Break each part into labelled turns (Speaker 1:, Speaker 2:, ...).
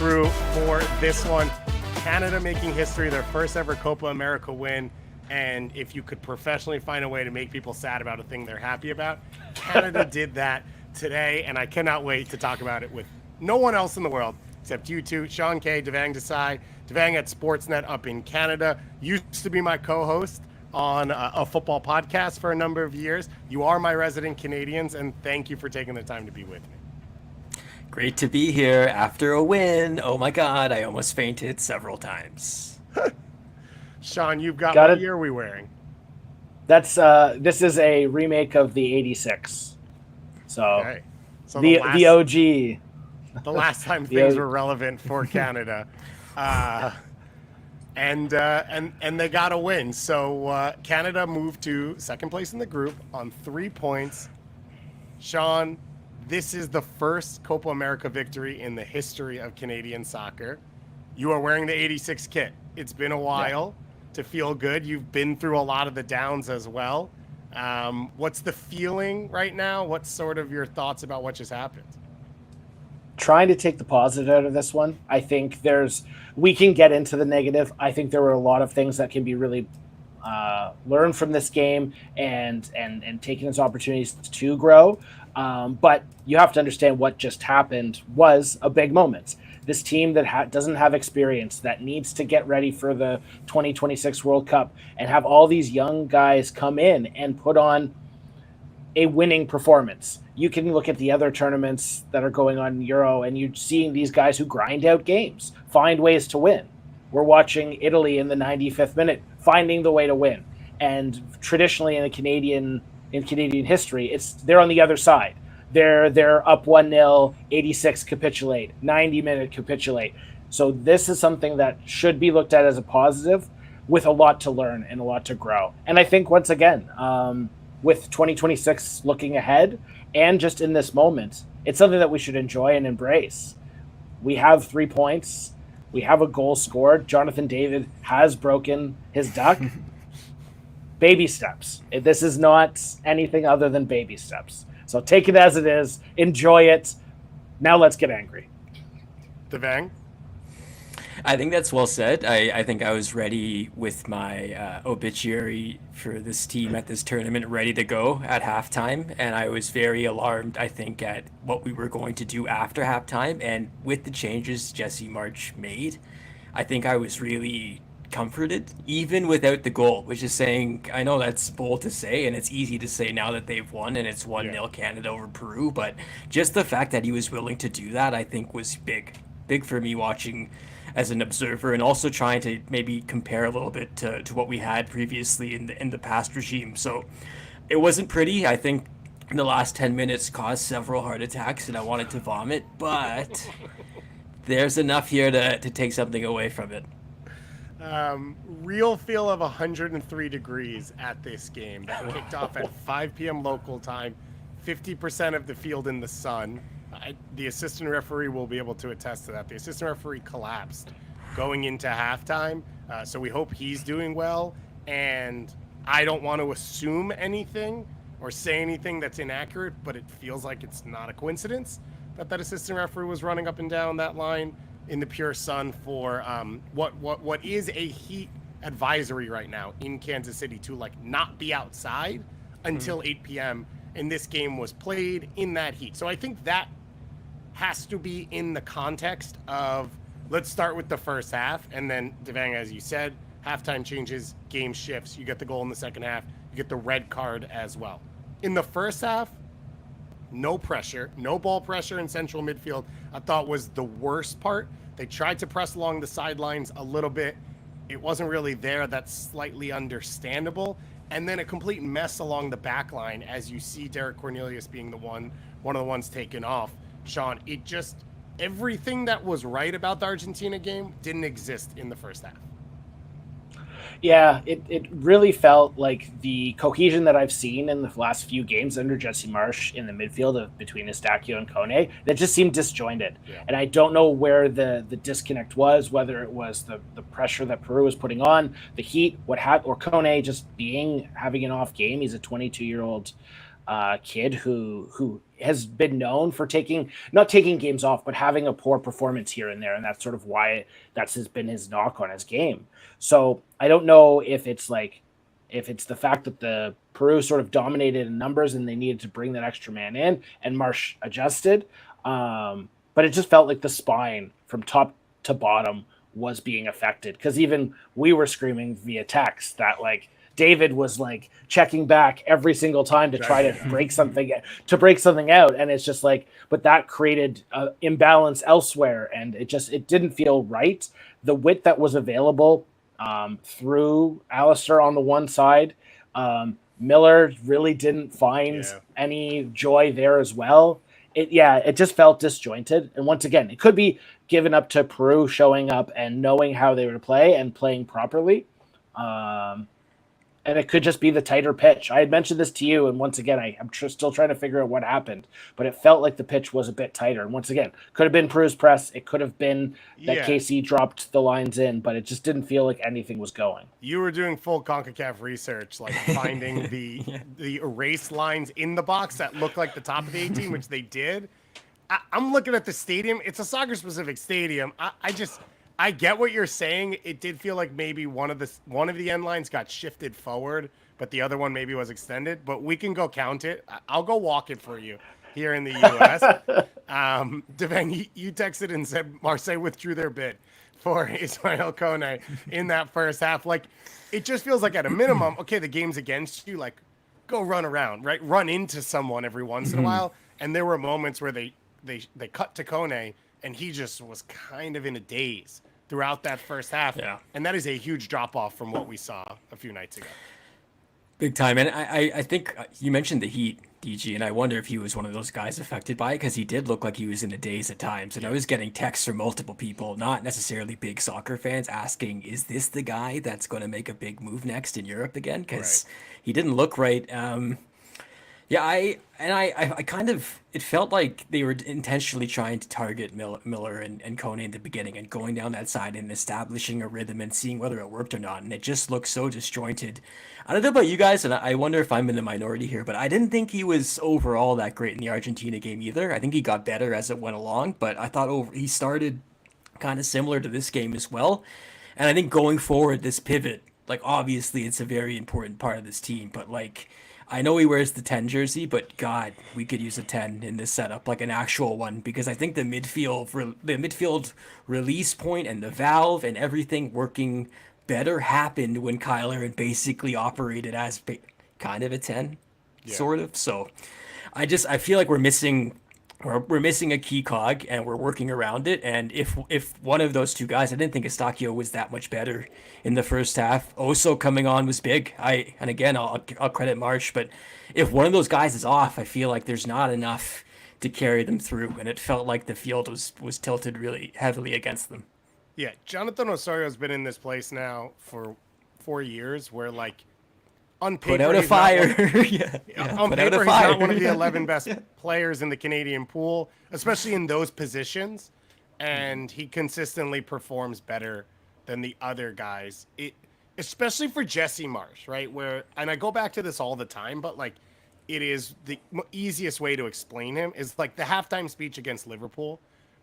Speaker 1: crew for this one. Canada making history, their first ever Copa America win. And if you could professionally find a way to make people sad about a thing they're happy about, Canada did that today. And I cannot wait to talk about it with no one else in the world except you two, Sean Kaye Devang Desai. Devang at Sportsnet up in Canada. Used to be my co-host on a football podcast for a number of years. You are my resident Canadians, and thank you for taking the time to be with me.
Speaker 2: Great to be here after a win. Oh my God, I almost fainted several times.
Speaker 1: Sean, you've got what year are we wearing?
Speaker 3: That's this is a remake of the '86. So,
Speaker 1: okay. So
Speaker 3: the OG.
Speaker 1: The last time things were relevant for Canada. And they got a win. So Canada moved to second place in the group on 3 points. Sean, this is the first Copa America victory in the history of Canadian soccer. You are wearing the 86 kit. It's been a while to feel good. You've been through a lot of the downs as well. What's the feeling right now? What's sort of your thoughts about what just happened?
Speaker 3: Trying to take the positive out of this one. I think we can get into the negative. I think there were a lot of things that can be really learned from this game and taken as opportunities to grow. But you have to understand what just happened was a big moment. This team that doesn't have experience, that needs to get ready for the 2026 World Cup and have all these young guys come in and put on a winning performance. You can look at the other tournaments that are going on in Euro and you're seeing these guys who grind out games, find ways to win. We're watching Italy in the 95th minute, finding the way to win. And traditionally in Canadian history, they're on the other side. They're up 1-0, 86 capitulate, 90-minute capitulate. So this is something that should be looked at as a positive with a lot to learn and a lot to grow. And I think once again, with 2026 looking ahead and just in this moment, it's something that we should enjoy and embrace. We have 3 points. We have a goal scored. Jonathan David has broken his duck. Baby steps. This is not anything other than baby steps. So take it as it is. Enjoy it. Now let's get angry.
Speaker 1: Devang?
Speaker 2: I think that's well said. I think I was ready with my obituary for this team at this tournament, ready to go at halftime. And I was very alarmed, I think, at what we were going to do after halftime. And with the changes Jesse March made, I think I was really comforted, even without the goal, which is saying, I know that's bold to say, and it's easy to say now that they've won and it's 1-0 Canada over Peru. But just the fact that he was willing to do that, I think, was big for me watching as an observer, and also trying to maybe compare a little bit to what we had previously in the past regime. So it wasn't pretty. I think in the last 10 minutes caused several heart attacks and I wanted to vomit, but there's enough here to take something away from it.
Speaker 1: Real feel of 103 degrees at this game that kicked off at 5 p.m. local time, 50% of the field in the sun. The assistant referee will be able to attest to that. The assistant referee collapsed going into halftime, so we hope he's doing well. And I don't want to assume anything or say anything that's inaccurate, but it feels like it's not a coincidence that assistant referee was running up and down that line in the pure sun for what is a heat advisory right now in Kansas City to not be outside until 8 p.m. And this game was played in that heat. So I think that has to be in the context of, let's start with the first half. And then, Devang, as you said, halftime changes, game shifts. You get the goal in the second half. You get the red card as well. In the first half, no pressure, no ball pressure in central midfield, I thought was the worst part. They tried to press along the sidelines a little bit. It wasn't really there. That's slightly understandable. And then a complete mess along the back line as you see Derek Cornelius being one of the ones taken off. Sean, everything that was right about the Argentina game didn't exist in the first half.
Speaker 3: Yeah, it really felt like the cohesion that I've seen in the last few games under Jesse Marsh in the midfield between Estacio and Kone, that just seemed disjointed. Yeah. And I don't know where the disconnect was, whether it was the pressure that Peru was putting on, the heat, or Kone just having an off game. He's a 22-year-old kid who has been known for not taking games off, but having a poor performance here and there, and that's sort of why been his knock on his game. So I don't know if it's the fact that the Peru sort of dominated in numbers and they needed to bring that extra man in, and Marsh adjusted. But it just felt like the spine from top to bottom was being affected, because even we were screaming via text that like David was like checking back every single time to try to break something out, and it's just like, but that created imbalance elsewhere, and it didn't feel right. The width that was available through Alistair on the one side, Miller really didn't find any joy there as well. It just felt disjointed. And once again, it could be given up to Peru showing up and knowing how they would play and playing properly. And it could just be the tighter pitch. I had mentioned this to you, and once again, I'm still trying to figure out what happened. But it felt like the pitch was a bit tighter. And once again, could have been Peru's press. It could have been that KC dropped the lines in, but it just didn't feel like anything was going.
Speaker 1: You were doing full CONCACAF research, like finding the erase lines in the box that look like the top of the 18, which they did. I'm looking at the stadium. It's a soccer-specific stadium. I get what you're saying. It did feel like maybe one of the end lines got shifted forward, but the other one maybe was extended. But we can go count it. I'll go walk it for you here in the U.S. Devang, you texted and said Marseille withdrew their bid for Ismail Kone in that first half. Like, it just feels like at a minimum, okay, the game's against you. Like, go run around, right? Run into someone every once in a while. And there were moments where they cut to Kone, and he just was kind of in a daze throughout that first half.
Speaker 2: Yeah.
Speaker 1: And that is a huge drop-off from what we saw a few nights ago.
Speaker 2: Big time. And I think you mentioned the heat, DG, and I wonder if he was one of those guys affected by it, because he did look like he was in a daze at times. And I was getting texts from multiple people, not necessarily big soccer fans, asking, is this the guy that's going to make a big move next in Europe again? Because he didn't look right. I kind of, it felt like they were intentionally trying to target Miller and Kone in the beginning, and going down that side and establishing a rhythm and seeing whether it worked or not. And it just looked so disjointed. I don't know about you guys, and I wonder if I'm in the minority here, but I didn't think he was overall that great in the Argentina game either. I think he got better as it went along, but I thought he started kind of similar to this game as well. And I think going forward, this pivot, like, obviously it's a very important part of this team, but like, I know he wears the 10 jersey, but God, we could use a 10 in this setup, like an actual one, because I think the midfield release point and the valve and everything working better happened when Kyler basically operated as kind of a 10, sort of. So I feel like we're missing a key cog, and we're working around it. And if one of those two guys, I didn't think Eustachio was that much better in the first half. Oso coming on was big. I'll credit Marsh, but if one of those guys is off, I feel like there's not enough to carry them through, and it felt like the field was tilted really heavily against them.
Speaker 1: Yeah, Jonathan Osorio has been in this place now for 4 years, where like, on paper,
Speaker 2: put out a fire.
Speaker 1: On paper, he's not one of the 11 best players in the Canadian pool, especially in those positions. And he consistently performs better than the other guys. Especially for Jesse Marsh, right? And I go back to this all the time, but like, it is the easiest way to explain him is like the halftime speech against Liverpool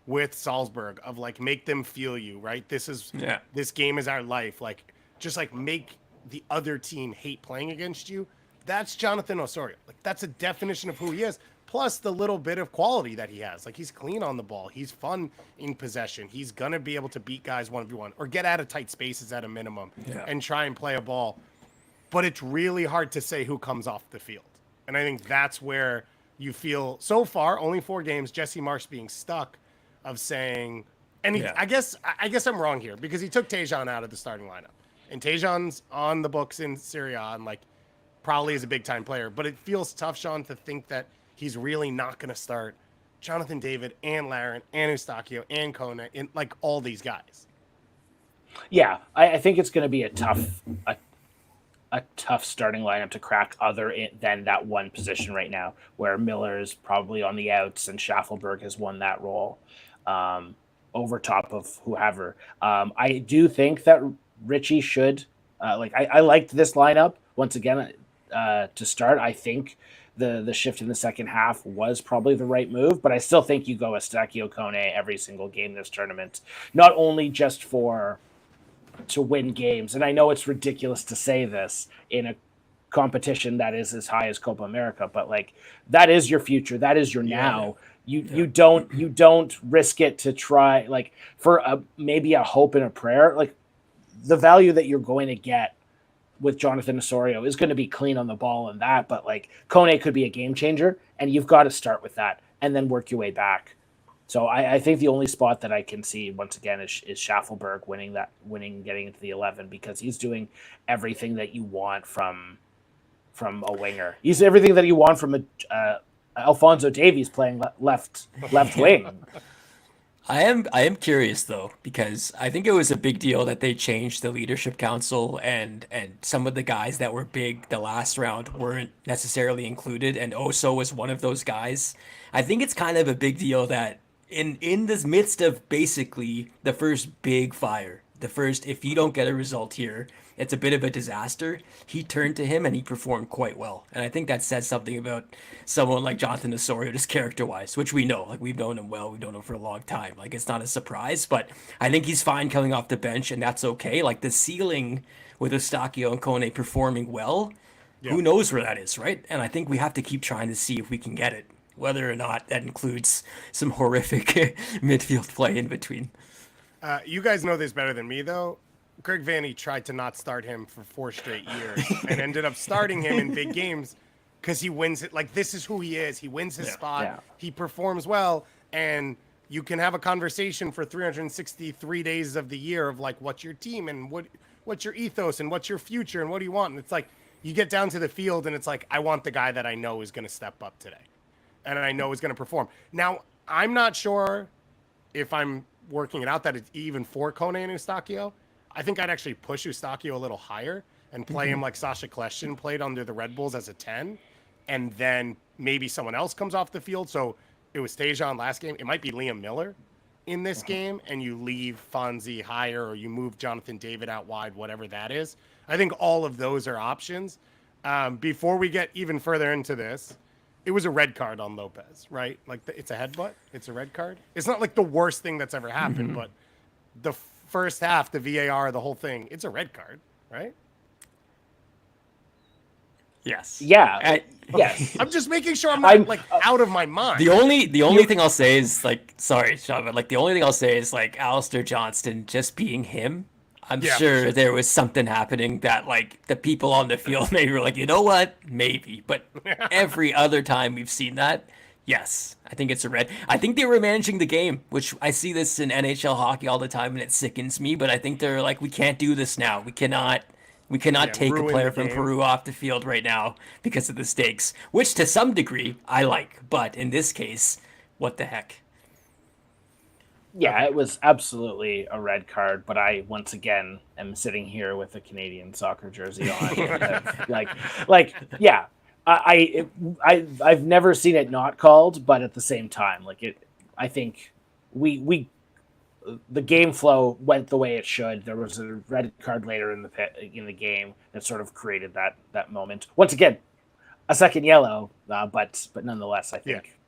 Speaker 1: with Salzburg of like, make them feel you, right? This game is our life. Like, just like make the other team hate playing against you. That's Jonathan Osorio. Like, that's a definition of who he is. Plus the little bit of quality that he has. Like, he's clean on the ball. He's fun in possession. He's going to be able to beat guys 1v1 or get out of tight spaces at a minimum and try and play a ball. But it's really hard to say who comes off the field. And I think that's where you feel, so far, only 4 games, Jesse Marsh being stuck of saying, and I guess I'm wrong here, because he took Tejan out of the starting lineup. And Tejan's on the books in Serie A and like probably is a big time player, but it feels tough, Sean, to think that he's really not going to start Jonathan David and Larin and Eustachio and Kone and like all these guys.
Speaker 3: Yeah, I think it's going to be a tough starting lineup to crack than that one position right now, where Miller is probably on the outs and Schaffelberg has won that role over top of whoever. I do think that Richie should I liked this lineup once again to start. I think the shift in the second half was probably the right move, but I still think you go Eustáquio Kone every single game this tournament, not only just to win games. And I know it's ridiculous to say this in a competition that is as high as Copa America, but like that is your future, that is your now. You don't risk it to try like for maybe a hope and a prayer. Like the value that you're going to get with Jonathan Osorio is going to be clean on the ball and that, but like Kone could be a game changer, and you've got to start with that and then work your way back. So I think the only spot that I can see once again is Schaffelberg getting into the 11, because he's doing everything that you want from a winger. He's everything that you want from Alphonso Davies playing left wing.
Speaker 2: I am curious though, because I think it was a big deal that they changed the leadership council, and some of the guys that were big the last round weren't necessarily included, and Oso was one of those guys. I think it's kind of a big deal that in this midst of basically the first big fire, if you don't get a result here, it's a bit of a disaster. He turned to him and he performed quite well. And I think that says something about someone like Jonathan Osorio, just character-wise, which we know. Like, we've known him well. We've known him for a long time. Like, it's not a surprise, but I think he's fine coming off the bench, and that's okay. Like, the ceiling with Eustáquio and Kone performing well, who knows where that is, right? And I think we have to keep trying to see if we can get it, whether or not that includes some horrific midfield play in between.
Speaker 1: You guys know this better than me, though. Greg Vanney tried to not start him for 4 straight years and ended up starting him in big games because he wins it. Like, this is who he is. He wins his spot. Yeah. He performs well. And you can have a conversation for 363 days of the year of, like, what's your team and what's your ethos and what's your future and what do you want? And it's like, you get down to the field and it's like, I want the guy that I know is going to step up today and I know is going to perform. Now, I'm not sure if I'm working it out that it's even for Kone and Eustáquio. I think I'd actually push Eustáquio a little higher and play him like Sasha Kljestan played under the Red Bulls as a 10, and then maybe someone else comes off the field. So it was Tejan last game. It might be Liam Miller in this game, and you leave Fonzie higher, or you move Jonathan David out wide, whatever that is. I think all of those are options. Before we get even further into this, it was a red card on Lopez, right? Like, it's a headbutt. It's a red card. It's not like the worst thing that's ever happened, but the first half, the VAR, the whole thing, it's a red card, right?
Speaker 2: Yes.
Speaker 3: Yeah. Yes.
Speaker 1: I'm just making sure I'm not out of my mind.
Speaker 2: The only thing I'll say is, like, sorry, Sean, but like the only thing I'll say is, like, Alistair Johnston just being him. I'm sure there was something happening that, like, the people on the field maybe were like, you know what, maybe. But every other time we've seen that, yes, I think it's a red. I think they were managing the game, which I see this in NHL hockey all the time, and it sickens me. But I think they're like, we can't do this now. We cannot take a player from Peru off the field right now because of the stakes, which to some degree I like. But in this case, what the heck?
Speaker 3: Yeah, it was absolutely a red card, but I once again am sitting here with a Canadian soccer jersey on. Yeah. I've never seen it not called, but at the same time, I think the game flow went the way it should. There was a red card later in the game that sort of created that moment. Once again, a second yellow, but nonetheless, I think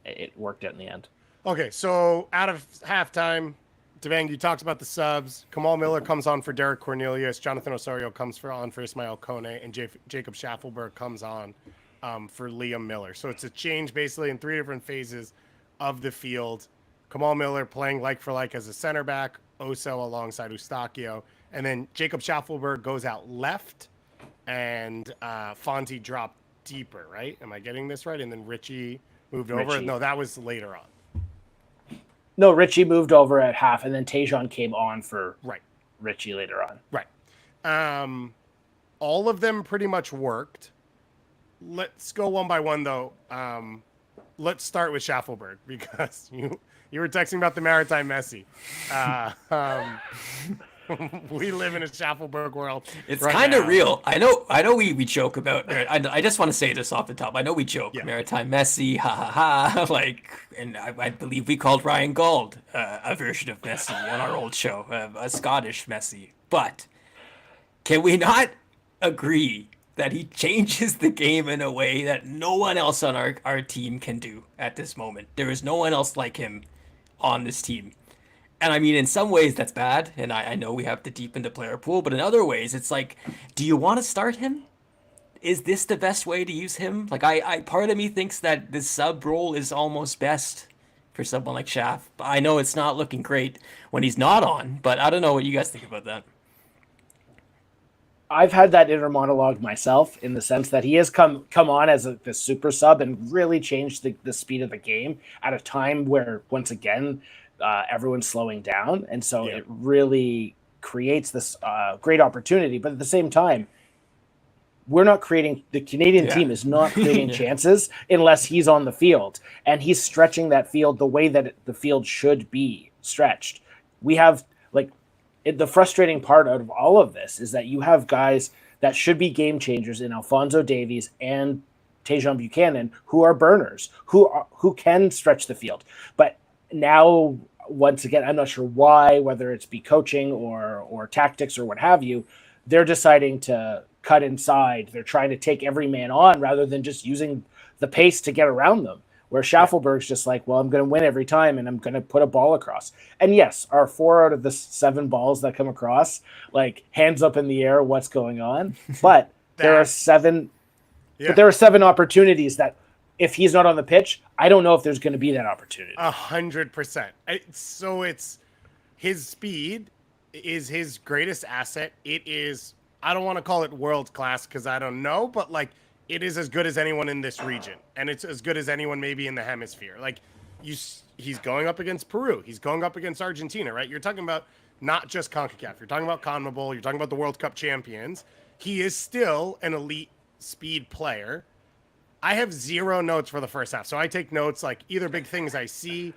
Speaker 3: it worked out in the end.
Speaker 1: Okay, so out of halftime, Devang, you talked about the subs. Kamal Miller comes on for Derek Cornelius. Jonathan Osorio comes on for Ismail Kone, and Jacob Schaffelberg comes on for Liam Miller. So it's a change basically in 3 different phases of the field. Kamal Miller playing like for like as a center back, Oso alongside Eustáquio, and then Jacob Schaffelberg goes out left, and Fonzie dropped deeper, right? Am I getting this right? And then Richie moved over? No, that was later on.
Speaker 3: No, Richie moved over at half, and then Tejan came on for Richie later on.
Speaker 1: Right. All of them pretty much worked. Let's go one by one, though. Let's start with Schaffelberg, because you were texting about the Maritime Messi. We live in a Schaffelberg world.
Speaker 2: It's right kind of real. I know we joke about it. I just want to say this off the top. I know we joke. Maritime Messi, ha ha ha. Like, and I believe we called Ryan Gauld a version of Messi on our old show, a Scottish Messi. But can we not agree that he changes the game in a way that no one else on our team can do at this moment. There is no one else like him on this team. And I mean, in some ways that's bad, and I know we have to deepen the player pool, but in other ways it's like, do you want to start him? Is this the best way to use him? Like, I part of me thinks that the sub role is almost best for someone like Shaft. I know it's not looking great when he's not on, but I don't know what you guys think about that.
Speaker 3: I've had that inner monologue myself in the sense that he has come on as the super sub and really changed the speed of the game at a time where, once again, everyone's slowing down. And so it really creates this great opportunity. But at the same time, the Canadian team is not creating chances unless he's on the field. And he's stretching that field the way that the field should be stretched. We have, the frustrating part out of all of this is that you have guys that should be game changers in Alphonso Davies and Tajon Buchanan who are burners, who can stretch the field. But now, once again, I'm not sure why, whether it's be coaching or tactics or what have you, they're deciding to cut inside. They're trying to take every man on rather than just using the pace to get around them. Where Schaffelberg's just like, well, I'm going to win every time and I'm going to put a ball across. And yes, our 4 out of the 7 balls that come across, hands up in the air, what's going on? But there are 7 but there are 7 opportunities that if he's not on the pitch, I don't know if there's going to be that opportunity.
Speaker 1: 100%. So it's his speed is his greatest asset. It is, I don't want to call it world class because I don't know, but it is as good as anyone in this region, and it's as good as anyone maybe in the hemisphere. He's going up against Peru. He's going up against Argentina, right? You're talking about not just CONCACAF. You're talking about CONMEBOL. You're talking about the World Cup champions. He is still an elite speed player. I have 0 notes for the first half, so I take notes either big things I see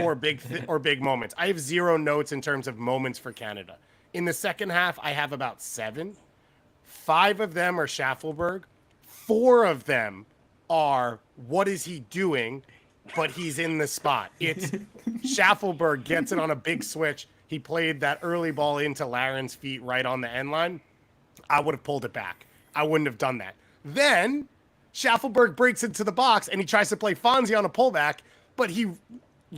Speaker 1: or big moments. I have 0 notes in terms of moments for Canada. In the second half, I have about 7. 5 of them are Schaffelberg. 4 of them are, what is he doing? But he's in the spot. It's Schaffelberg gets it on a big switch. He played that early ball into Laren's feet right on the end line. I would have pulled it back. I wouldn't have done that. Then Schaffelberg breaks into the box and he tries to play Fonzie on a pullback, but he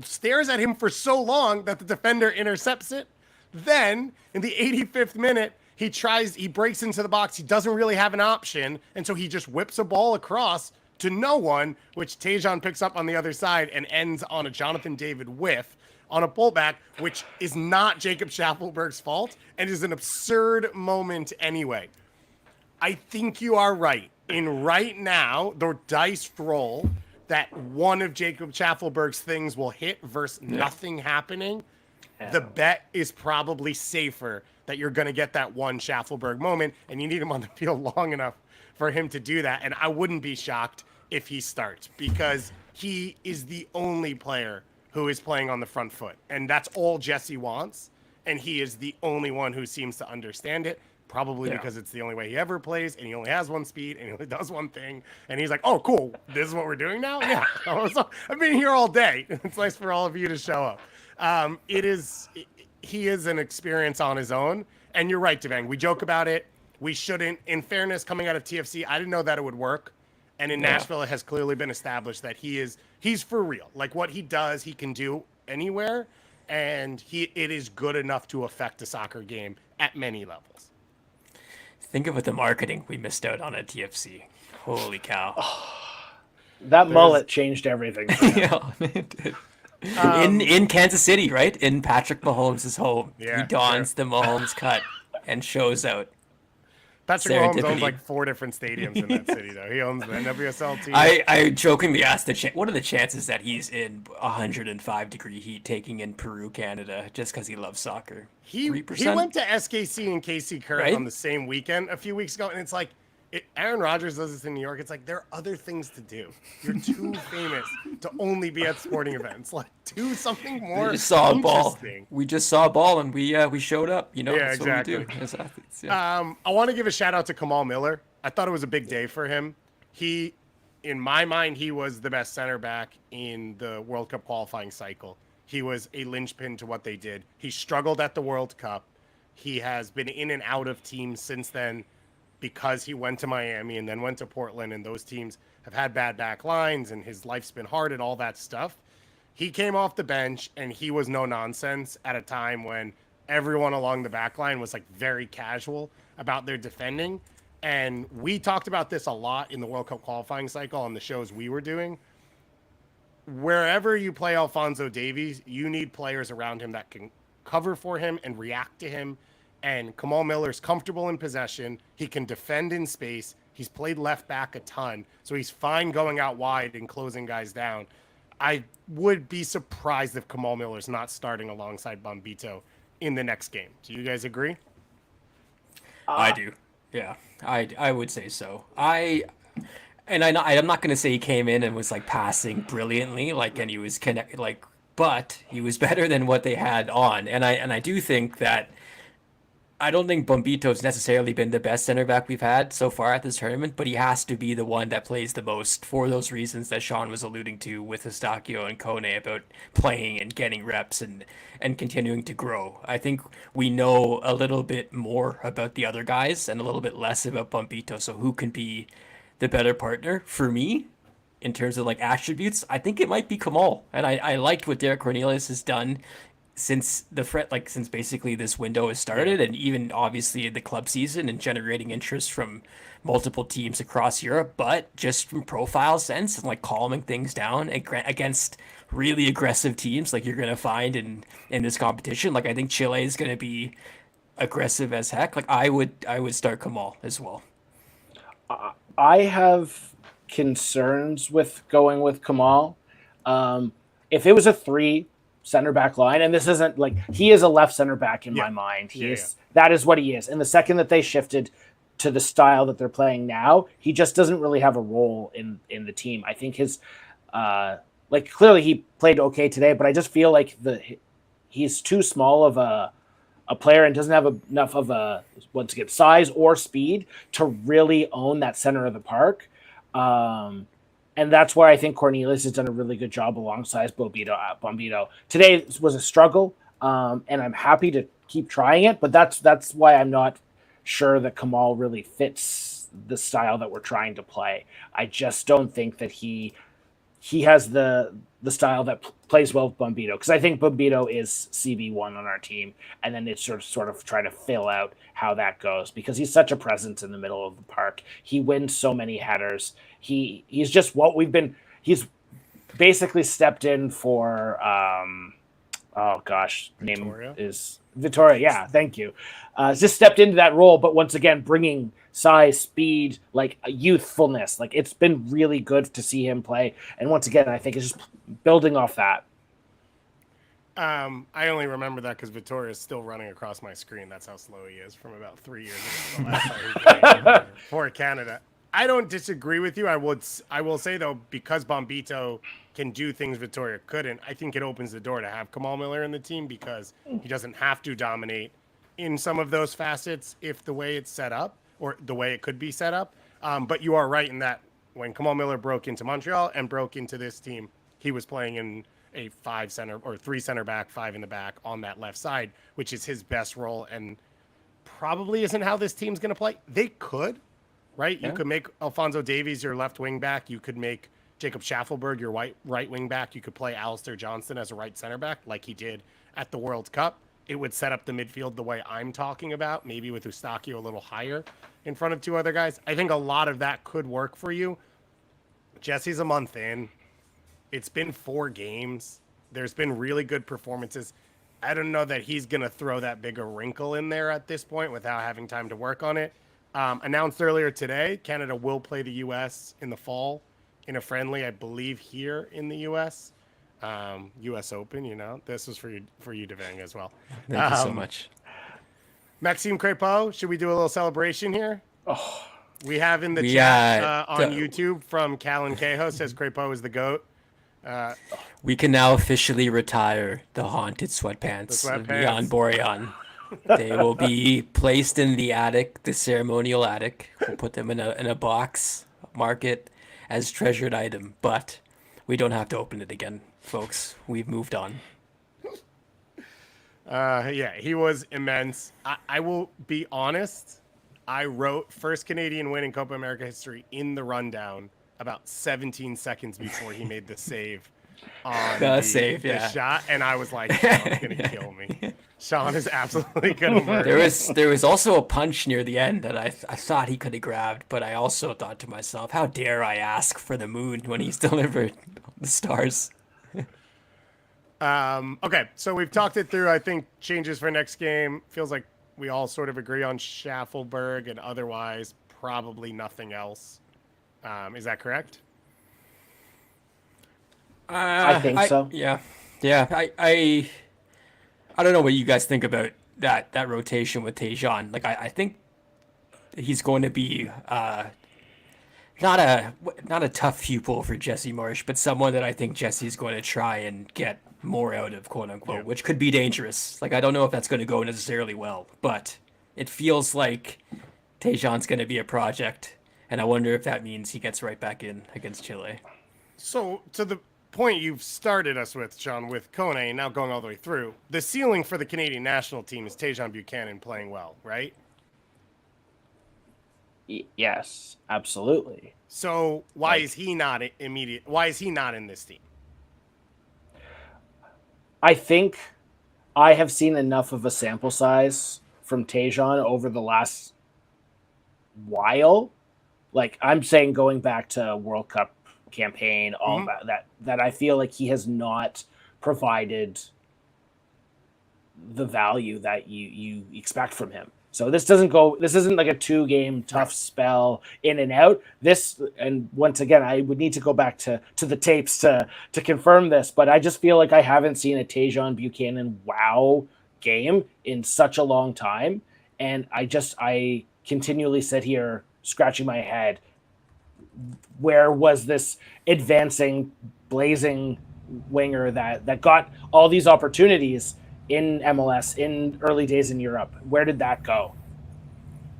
Speaker 1: stares at him for so long that the defender intercepts it. Then in the 85th minute, he breaks into the box. He doesn't really have an option. And so he just whips a ball across to no one, which Tajon picks up on the other side and ends on a Jonathan David whiff on a pullback, which is not Jacob Schaffelberg's fault and is an absurd moment anyway. I think you are right. In right now, the dice roll that one of Jacob Schaffelberg's things will hit versus nothing happening, the bet is probably safer that you're going to get that one Schaffelberg moment, and you need him on the field long enough for him to do that. And I wouldn't be shocked if he starts because he is the only player who is playing on the front foot. And that's all Jesse wants. And he is the only one who seems to understand it, probably because it's the only way he ever plays. And he only has one speed and he only does one thing. And he's like, oh, cool. This is what we're doing now? Yeah. I've been here all day. It's nice for all of you to show up. He is an experience on his own. And you're right, Devang. We joke about it. We shouldn't. In fairness, coming out of TFC, I didn't know that it would work. And in Nashville, it has clearly been established that he's for real. What he does, he can do anywhere. And it is good enough to affect a soccer game at many levels.
Speaker 2: Think of the marketing we missed out on at TFC. Holy cow.
Speaker 3: That mullet changed everything.
Speaker 2: Yeah, it did. In Kansas City, right? In Patrick Mahomes' home.
Speaker 1: Yeah,
Speaker 2: he dons the Mahomes cut and shows out.
Speaker 1: Patrick Mahomes owns 4 different stadiums in that city, though. He owns the NWSL team.
Speaker 2: I jokingly asked what are the chances that he's in 105-degree heat taking in Peru, Canada, just because he loves soccer? 3%?
Speaker 1: He went to SKC and KC Current on the same weekend a few weeks ago, and it's Aaron Rodgers does this in New York. It's there are other things to do. You're too famous to only be at sporting events. Do something more.
Speaker 2: We just saw a ball. We just saw a ball, and we showed up. Yeah, that's
Speaker 1: exactly.
Speaker 2: What we do as athletes. Yeah.
Speaker 1: I want to give a shout out to Kamal Miller. I thought it was a big day for him. In my mind, he was the best center back in the World Cup qualifying cycle. He was a linchpin to what they did. He struggled at the World Cup. He has been in and out of teams since then. because he went to Miami and then went to Portland, and those teams have had bad back lines and his life's been hard and all that stuff. He came off the bench and he was no nonsense at a time when everyone along the back line was like very casual about their defending. And we talked about this a lot in the World Cup qualifying cycle on the shows we were doing. Wherever you play Alphonso Davies, you need players around him that can cover for him and react to him. And Kamal Miller's comfortable in possession. He can defend in space. He's played left back a ton, so he's fine going out wide and closing guys down. I would be surprised if Kamal Miller's not starting alongside Bombito in the next game. Do you guys agree?
Speaker 2: I do. Yeah, I would say so. I'm not going to say he came in and was like passing brilliantly, like, and he was but he was better than what they had on. And I do think that I don't think Bombito's necessarily been the best center back we've had so far at this tournament, but he has to be the one that plays the most for those reasons that Sean was alluding to with Eustachio and Kone about playing and getting reps and continuing to grow. I think we know a little bit more about the other guys and a little bit less about Bombito, so who can be the better partner for me in terms of like attributes? I think it might be Kamal, and I liked what Derek Cornelius has done since since basically this window has started, and even obviously the club season and generating interest from multiple teams across Europe, but just from profile sense and like calming things down against really aggressive teams like you're going to find in this competition. Like I think Chile is going to be aggressive as heck. Like I would start Kamal as well.
Speaker 3: I have concerns with going with Kamal. If it was a 3 center back line, and this isn't like he is a left center back in my mind. That is what he is. And the second that they shifted to the style that they're playing now, he just doesn't really have a role in the team. I think his clearly he played okay today, but I just feel like he's too small of a player and doesn't have enough of a size or speed to really own that center of the park. And that's where I think Cornelius has done a really good job alongside Bombito. Today was a struggle, and I'm happy to keep trying it, but that's why I'm not sure that Kamal really fits the style that we're trying to play. I just don't think that he has the style that plays well with Bombito, because I think Bombito is CB1 on our team, and then it's sort of trying to fill out how that goes, because he's such a presence in the middle of the park. He wins so many headers. He's just what we've been. He's basically stepped in for
Speaker 1: Vittoria?
Speaker 3: Is Vittoria. Yeah, thank you. Just stepped into that role, but once again bringing size, speed, like youthfulness. Like it's been really good to see him play, and once again, I think it's just building off that.
Speaker 1: I only remember that because Vittoria is still running across my screen. That's how slow he is from about 3 years ago. The last time he played for Canada. I don't disagree with you. I will say though, because Bombito can do things Vittoria couldn't, I think it opens the door to have Kamal Miller in the team, because he doesn't have to dominate in some of those facets if the way it's set up, or the way it could be set up. But you are right in that when Kamal Miller broke into Montreal and broke into this team, he was playing in a 5 center or 3 center back, 5 in the back on that left side, which is his best role and probably isn't how this team's going to play. They could, right? Yeah. You could make Alphonso Davies your left wing back. You could make Jacob Schaffelberg your right wing back. You could play Alistair Johnston as a right center back like he did at the World Cup. It would set up the midfield the way I'm talking about, maybe with Eustachio a little higher in front of 2 other guys. I think a lot of that could work for you. Jesse's a month in. It's been 4 games. There's been really good performances. I don't know that he's going to throw that big a wrinkle in there at this point without having time to work on it. Announced earlier today, Canada will play the U.S. in the fall in a friendly, I believe, here in the U.S. U.S. Open, you know. This was for you, Devang, as well.
Speaker 2: Thank you so much.
Speaker 1: Maxime Crépeau, should we do a little celebration here? Oh, we have in the chat on YouTube from Callan Cahill says Crépeau is the GOAT.
Speaker 2: We can now officially retire the haunted sweatpants of Jan Borjan. They will be placed in the attic, the ceremonial attic. We'll put them in a box, mark it as treasured item, but we don't have to open it again, folks. We've moved on.
Speaker 1: Yeah, he was immense. I will be honest. I wrote first Canadian win in Copa America history in the rundown about 17 seconds before he made the save on the
Speaker 2: save,
Speaker 1: the
Speaker 2: yeah.
Speaker 1: shot, and I was like, Sean's gonna kill me. Sean is absolutely gonna murder me.
Speaker 2: There was also a punch near the end that I thought he could have grabbed, but I also thought to myself, how dare I ask for the moon when he's delivered the stars?
Speaker 1: Okay, so we've talked it through. I think changes for next game. Feels like we all sort of agree on Schaffelberg, and otherwise probably nothing else. Is that correct?
Speaker 3: I think so.
Speaker 2: Yeah, yeah. I don't know what you guys think about that rotation with Tejan. Like I think he's going to be not a tough pupil for Jesse Marsh, but someone that I think Jesse's going to try and get more out of, quote unquote, which could be dangerous. Like I don't know if that's going to go necessarily well, but it feels like Tejan's going to be a project, and I wonder if that means he gets right back in against Chile.
Speaker 1: So to the point you've started us with, Sean, with Kone, and now going all the way through, the ceiling for the Canadian national team is Tejan Buchanan playing well, right?
Speaker 3: Yes, absolutely.
Speaker 1: So why is he not immediate? Why is he not in this team?
Speaker 3: I think I have seen enough of a sample size from Tejan over the last while. Like I'm saying, going back to World Cup campaign, all that I feel like he has not provided the value that you expect from him. So this isn't like a 2-game tough spell in and out. And once again, I would need to go back to the tapes to confirm this, but I just feel like I haven't seen a Tejan Buchanan wow game in such a long time. And I continually sit here scratching my head. Where was this advancing, blazing winger that got all these opportunities in MLS in early days in Europe? Where did that go?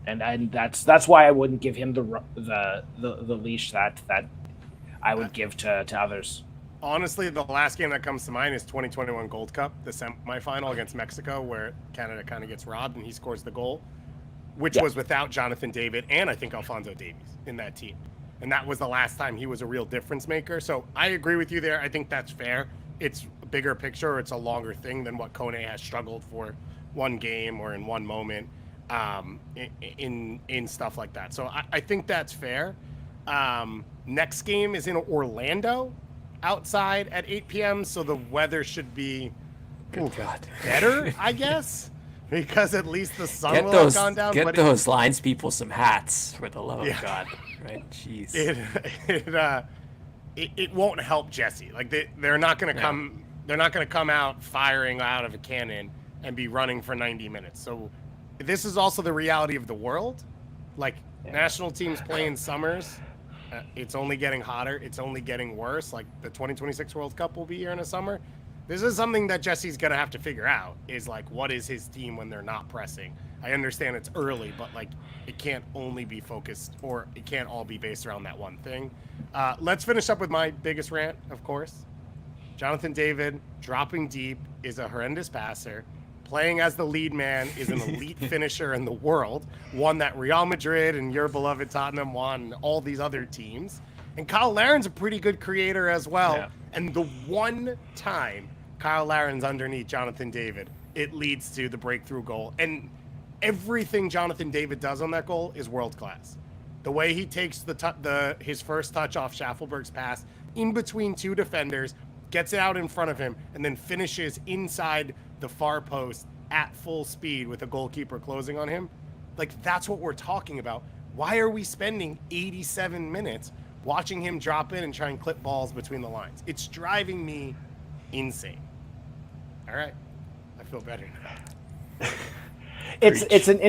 Speaker 3: And that's why I wouldn't give him the leash that I would give to others.
Speaker 1: Honestly, the last game that comes to mind is 2021 Gold Cup, the semifinal against Mexico, where Canada kind of gets robbed and he scores the goal, which was without Jonathan David and I think Alphonso Davies in that team. And that was the last time he was a real difference maker. So I agree with you there. I think that's fair. It's a bigger picture. It's a longer thing than what Kone has struggled for one game or in one moment in stuff like that. So I think that's fair. Next game is in Orlando outside at 8 p.m. So the weather should be better, I guess, because at least the sun will have gone down.
Speaker 2: Get those lines people some hats, for the love of God. Right? Jeez.
Speaker 1: It won't help Jesse. Like they're not going to come. They're not going to come out firing out of a cannon and be running for 90 minutes. So this is also the reality of the world. Like national teams play in summers. It's only getting hotter. It's only getting worse. Like the 2026 World Cup will be here in the summer. This is something that Jesse's going to have to figure out, is like, what is his team when they're not pressing? I understand it's early, but like it can't only be focused, or it can't all be based around that one thing. Let's finish up with my biggest rant, of course. Jonathan David dropping deep is a horrendous passer. Playing as the lead man is an elite finisher in the world, one that Real Madrid and your beloved Tottenham won, and all these other teams. And Kyle Laren's a pretty good creator as well. Yeah. And the one time Kyle Laren's underneath Jonathan David, it leads to the breakthrough goal. And everything Jonathan David does on that goal is world class. The way he takes his first touch off Schaffelberg's pass in between two defenders, gets it out in front of him, and then finishes inside the far post at full speed with a goalkeeper closing on him. Like, that's what we're talking about. Why are we spending 87 minutes watching him drop in and try and clip balls between the lines? It's driving me insane. All right, I feel better now.
Speaker 3: It's an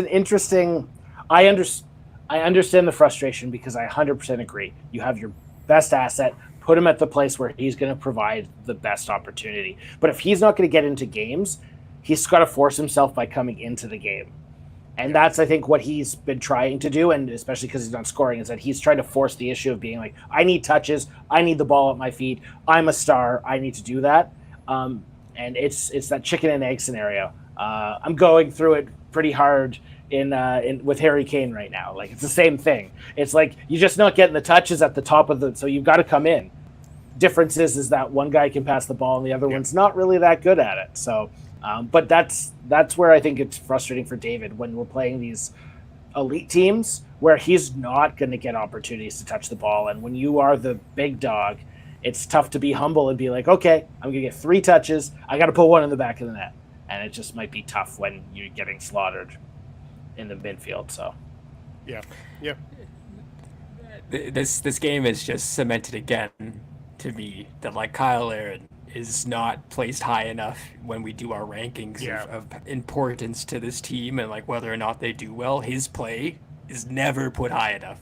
Speaker 3: interesting. I understand the frustration, because I 100% agree. You have your best asset, put him at the place where he's going to provide the best opportunity. But if he's not going to get into games, he's got to force himself by coming into the game. And that's, I think, what he's been trying to do, and especially because he's not scoring, is that he's trying to force the issue of being like, I need touches, I need the ball at my feet, I'm a star, I need to do that. And it's that chicken and egg scenario. I'm going through it pretty hard in with Harry Kane right now. Like it's the same thing. It's like you're just not getting the touches at the top of the. So you've got to come in. Difference is that one guy can pass the ball and the other one's not really that good at it. So, but that's where I think it's frustrating for David when we're playing these elite teams where he's not going to get opportunities to touch the ball. And when you are the big dog, it's tough to be humble and be like, okay, I'm going to get 3 touches. I got to put one in the back of the net. And it just might be tough when you're getting slaughtered in the midfield. So,
Speaker 1: yeah.
Speaker 2: This game is just cemented again to me that like Kyle Aaron is not placed high enough when we do our rankings of importance to this team and like whether or not they do well. His play is never put high enough,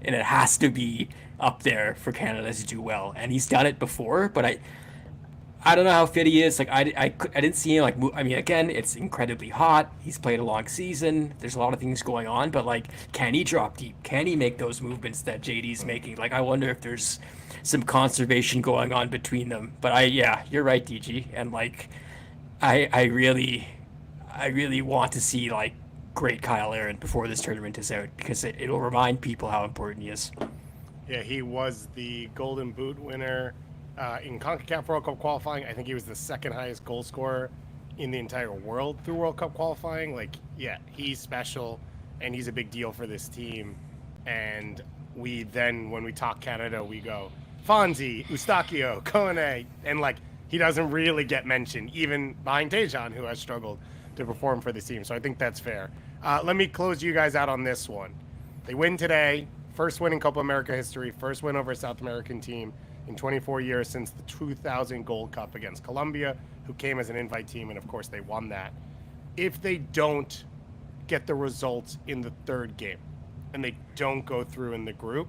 Speaker 2: and it has to be up there for Canada to do well. And he's done it before, but I don't know how fit he is. Like I didn't see him like. I mean, again, it's incredibly hot. He's played a long season. There's a lot of things going on, but like, can he drop deep? Can he make those movements that JD's making? Like, I wonder if there's some conservation going on between them. But you're right, DG. And like, I really want to see like great Kyle Aaron before this tournament is out because it'll remind people how important he is.
Speaker 1: Yeah, he was the Golden Boot winner. In CONCACAF World Cup qualifying, I think he was the second highest goal scorer in the entire world through World Cup qualifying. Like, yeah, he's special, and he's a big deal for this team. And we then, when we talk Canada, we go, Fonzie, Eustachio, Kone, and like, he doesn't really get mentioned, even behind Tejan, who has struggled to perform for this team. So I think that's fair. Let me close you guys out on this one. They win today, first win in Copa America history, first win over a South American team in 24 years since the 2000 Gold Cup against Colombia, who came as an invite team, and of course they won that. If they don't get the results in the third game and they don't go through in the group,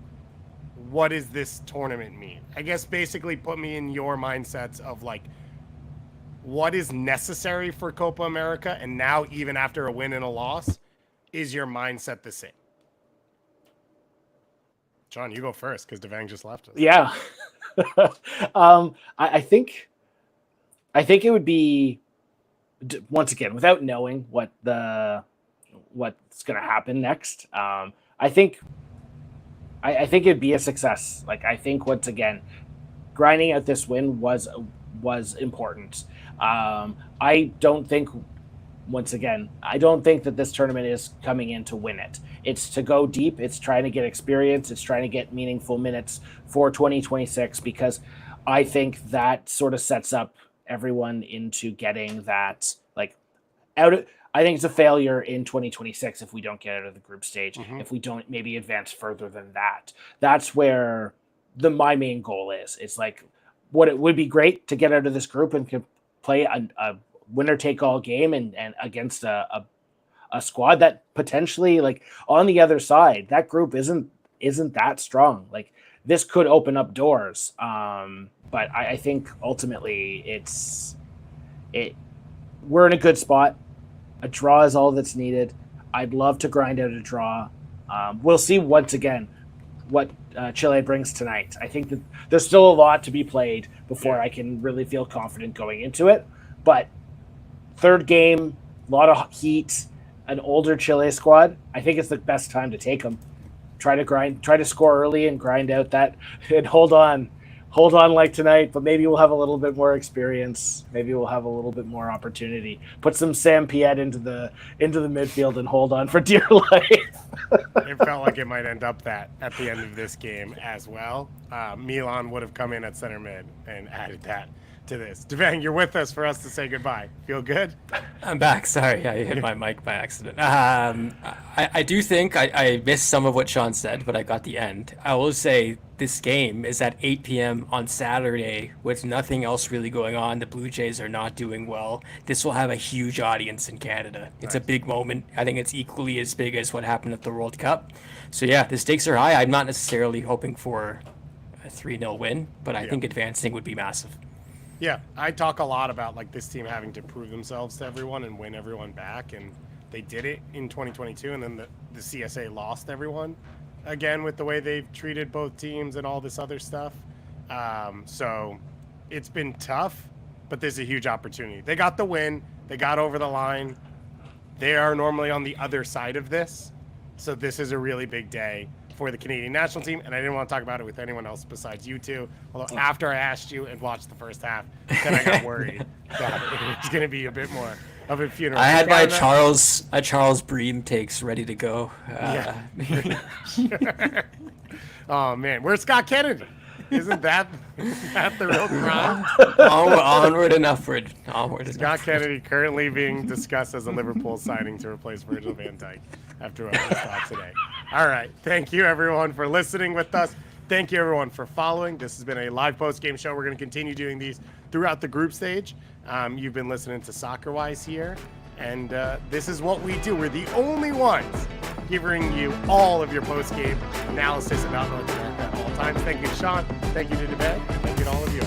Speaker 1: what does this tournament mean? I guess basically put me in your mindsets of like, what is necessary for Copa America, and now even after a win and a loss, is your mindset the same? John, you go first because Devang just left us.
Speaker 3: Yeah. I think it would be, once again, without knowing what's going to happen next. I think it'd be a success. Like, I think once again, grinding out this win was important. I don't think that this tournament is coming in to win it. It's to go deep. It's trying to get experience. It's trying to get meaningful minutes for 2026, because I think that sort of sets up everyone into getting that like out of. I think it's a failure in 2026 if we don't get out of the group stage. Mm-hmm. If we don't maybe advance further than that. That's where my main goal is. It's like, what it would be great to get out of this group and could play a winner take all game and against a squad that potentially, like, on the other side, that group isn't that strong. Like, this could open up doors. But I think ultimately we're in a good spot. A draw is all that's needed. I'd love to grind out a draw. We'll see once again what Chile brings tonight. I think that there's still a lot to be played before I can really feel confident going into it. But third game, a lot of heat, an older Chile squad. I think it's the best time to take them. Try to score early and grind out that, and hold on like tonight. But maybe we'll have a little bit more experience. Maybe we'll have a little bit more opportunity. Put some Sam Piet into the midfield and hold on for dear life.
Speaker 1: It felt like it might end up that at the end of this game as well. Milan would have come in at center mid and added that to this. Devang, you're with us for us to say goodbye. Feel good?
Speaker 2: I'm back. Sorry, I hit my mic by accident. I do think I missed some of what Sean said, but I got the end. I will say this game is at 8 p.m. on Saturday with nothing else really going on. The Blue Jays are not doing well. This will have a huge audience in Canada. It's a big moment. I think it's equally as big as what happened at the World Cup. So yeah, the stakes are high. I'm not necessarily hoping for a 3-0 win, but I think advancing would be massive.
Speaker 1: Yeah, I talk a lot about like this team having to prove themselves to everyone and win everyone back, and they did it in 2022, and then the CSA lost everyone again with the way they've treated both teams and all this other stuff. So it's been tough, but there's a huge opportunity. They got the win. They got over the line. They are normally on the other side of this. So this is a really big day for the Canadian national team, and I didn't want to talk about it with anyone else besides you two. Although after I asked you and watched the first half, then I got worried that it was going to be a bit more of a funeral.
Speaker 2: I had my
Speaker 1: Canada-
Speaker 2: Charles Bream takes ready to go.
Speaker 1: Yeah. Oh man, where's Scott Kennedy? Isn't that the real crime?
Speaker 2: Onward and upward. Onward and
Speaker 1: Scott
Speaker 2: upward.
Speaker 1: Kennedy currently being discussed as a Liverpool signing to replace Virgil van Dijk after what we saw today. All right. Thank you, everyone, for listening with us. Thank you, everyone, for following. This has been a live post-game show. We're going to continue doing these throughout the group stage. You've been listening to SoccerWise here, and this is what we do. We're the only ones giving you all of your post-game analysis about North America at all times. Thank you to Sean. Thank you to DeBed. Thank you to all of you.